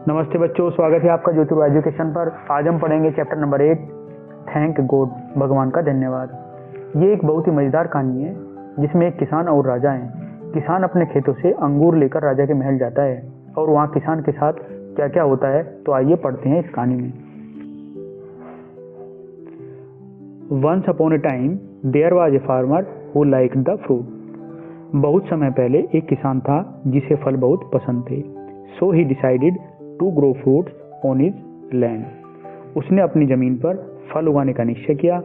नमस्ते बच्चों, स्वागत है आपका ज्योतिर्व एजुकेशन पर। आज हम पढ़ेंगे चैप्टर नंबर 8, थैंक गॉड, भगवान का धन्यवाद। ये एक बहुत ही मज़ेदार कहानी है जिसमें एक किसान और राजा हैं। किसान अपने खेतों से अंगूर लेकर राजा के महल जाता है और वहाँ किसान के साथ क्या क्या होता है, तो आइए पढ़ते हैं इस कहानी में। Once upon a time there was a farmer who liked the fruit. बहुत समय पहले एक किसान था जिसे फल बहुत पसंद थे। So he decided to grow fruits on his land. उसने अपनी जमीन पर फल उगाने का निश्चय किया।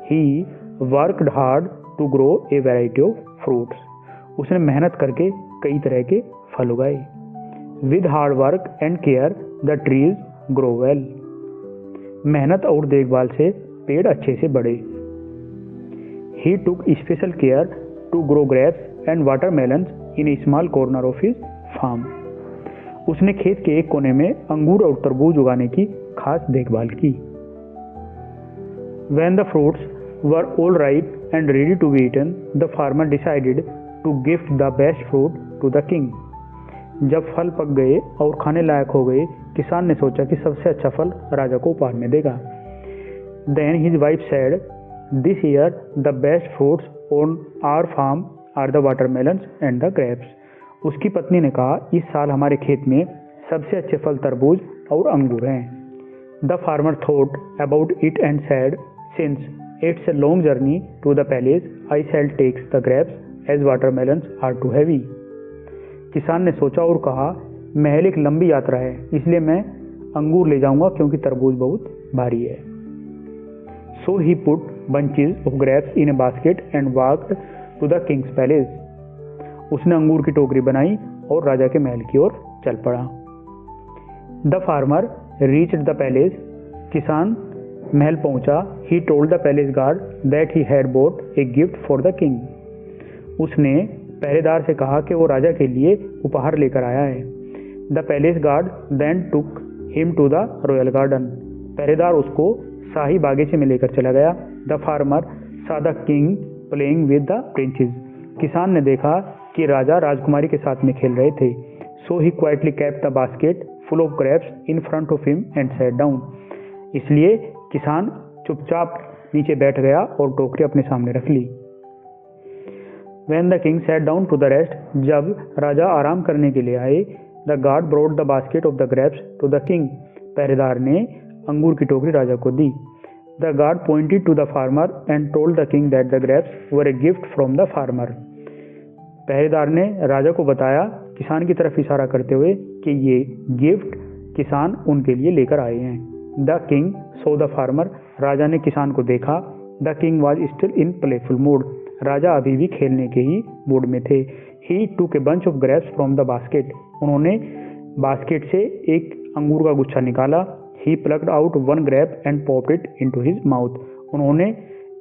He worked hard to grow a variety of fruits. उसने मेहनत करके कई तरह के फल उगाए। With hard work and care the trees grow well. मेहनत और देखभाल से पेड़ अच्छे से बढ़े। He took special care to grow grapes and watermelons in a small corner of his farm. उसने खेत के एक कोने में अंगूर और तरबूज उगाने की खास देखभाल की। When the fruits were all ripe and ready to be eaten, the farmer decided to gift the best fruit to the king. जब फल पक गए और खाने लायक हो गए, किसान ने सोचा कि सबसे अच्छा फल राजा को उपहार में देगा। Then his wife said, "This year the best fruits on our farm are the watermelons and the grapes." उसकी पत्नी ने कहा, इस साल हमारे खेत में सबसे अच्छे फल तरबूज और अंगूर हैं। The farmer thought about it and said, since it's a long journey to the palace, I shall takes the grapes as watermelons are too heavy. किसान ने सोचा और कहा, महल एक लंबी यात्रा है, इसलिए मैं अंगूर ले जाऊंगा क्योंकि तरबूज बहुत भारी है। So he put bunches of grapes in a basket and walked to the king's palace. उसने अंगूर की टोकरी बनाई और राजा के महल की ओर चल पड़ा। The farmer reached the palace. किसान महल पहुंचा। He told the palace guard that he had boat a gift for the king. उसने पहरेदार से कहा कि वो राजा के लिए उपहार लेकर आया है। The palace guard then took him to the royal garden. पहरेदार उसको शाही बागीचे में लेकर चला गया। The farmer saw the king playing with the princess. किसान ने देखा कि राजा राजकुमारी के साथ में खेल रहे थे। So he quietly kept the basket full of grapes in front of him and sat down. इसलिए किसान चुपचाप नीचे बैठ गया और टोकरी अपने सामने रख ली। When the king sat down to the rest, जब राजा आराम करने के लिए आए, the guard brought the basket of the grapes to the king. पहरेदार ने अंगूर की टोकरी राजा को दी। The guard pointed to the farmer and told the king that the grapes were a gift from the farmer. पहरेदार ने राजा को बताया, किसान की तरफ इशारा करते हुए, कि ये गिफ्ट किसान उनके लिए लेकर आए हैं। The king saw the farmer. राजा ने किसान को देखा। The king was still in playful mood. राजा अभी भी खेलने के ही मूड में थे। He took a bunch of grapes from the basket. उन्होंने बास्केट से एक अंगूर का गुच्छा निकाला। He plucked out one grape and popped it into his mouth. उन्होंने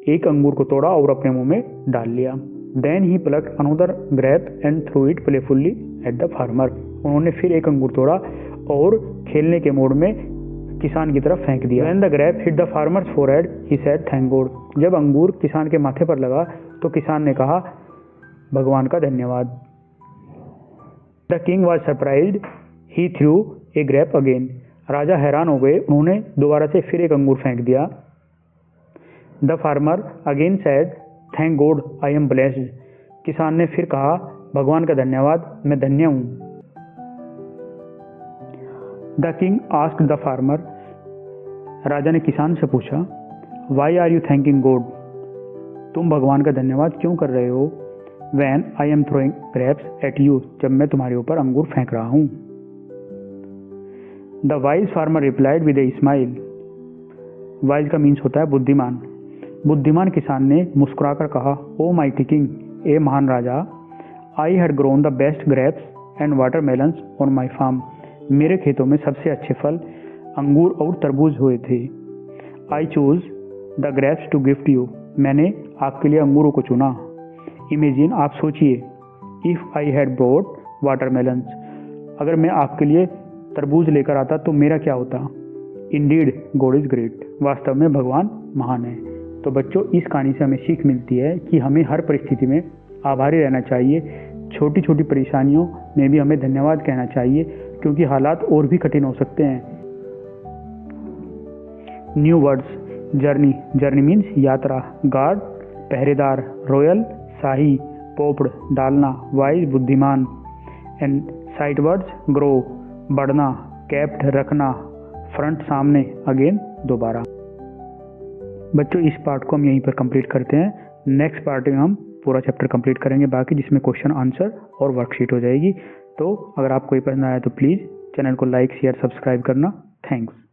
एक अंगूर को तोड़ा और अपने मुंह में डाल लिया। Then he plucked another grape and threw it playfully at the farmer. उन्होंने फिर एक अंगूर तोड़ा और खेलने के मोड में किसान की तरफ फेंक दिया। When the grape hit the farmer's forehead, he said, "Thank God." जब अंगूर किसान के माथे पर लगा तो किसान ने कहा, भगवान का धन्यवाद। The king was surprised. He threw a grape again. राजा हैरान हो गए। उन्होंने दोबारा से फिर एक अंगूर फेंक दिया। The farmer again said, "Thank God, I am blessed." किसान ने फिर कहा, भगवान का धन्यवाद, मैं धन्य हूँ। The king asked the farmer. राजा ने किसान से पूछा, why are you thanking God? तुम भगवान का धन्यवाद क्यों कर रहे हो? When I am throwing grapes at you. जब मैं तुम्हारे ऊपर अंगूर फेंक रहा हूँ। The wise farmer replied with a smile. Wise का मीन्स होता है बुद्धिमान। बुद्धिमान किसान ने मुस्कुराकर कहा, ओ माइटी किंग, ए महान राजा, I had grown the best grapes and watermelons on my farm. मेरे खेतों में सबसे अच्छे फल अंगूर और तरबूज हुए थे। I choose the grapes to gift you. मैंने आपके लिए अंगूरों को चुना। इमेजिन, आप सोचिए, if I had brought watermelons, अगर मैं आपके लिए तरबूज लेकर आता तो मेरा क्या होता? Indeed God is great. वास्तव में भगवान महान है। तो बच्चों, इस कहानी से हमें सीख मिलती है कि हमें हर परिस्थिति में आभारी रहना चाहिए। छोटी छोटी परेशानियों में भी हमें धन्यवाद कहना चाहिए। क्योंकि हालात और भी कठिन हो सकते हैं। New words, journey, journey means यात्रा, गार्ड पहरेदार, रॉयल शाही, पोप्ड डालना, वाइज बुद्धिमान। एंड साइट वर्ड्स, ग्रो बढ़ना, कैप्ड रखना, फ्रंट सामने, अगेन दोबारा। बच्चों इस पार्ट को हम यहीं पर कंप्लीट करते हैं। नेक्स्ट पार्ट में हम पूरा चैप्टर कंप्लीट करेंगे बाकी, जिसमें क्वेश्चन आंसर और वर्कशीट हो जाएगी। तो अगर आपको ये पसंद आया तो प्लीज़ चैनल को लाइक शेयर सब्सक्राइब करना। थैंक्स।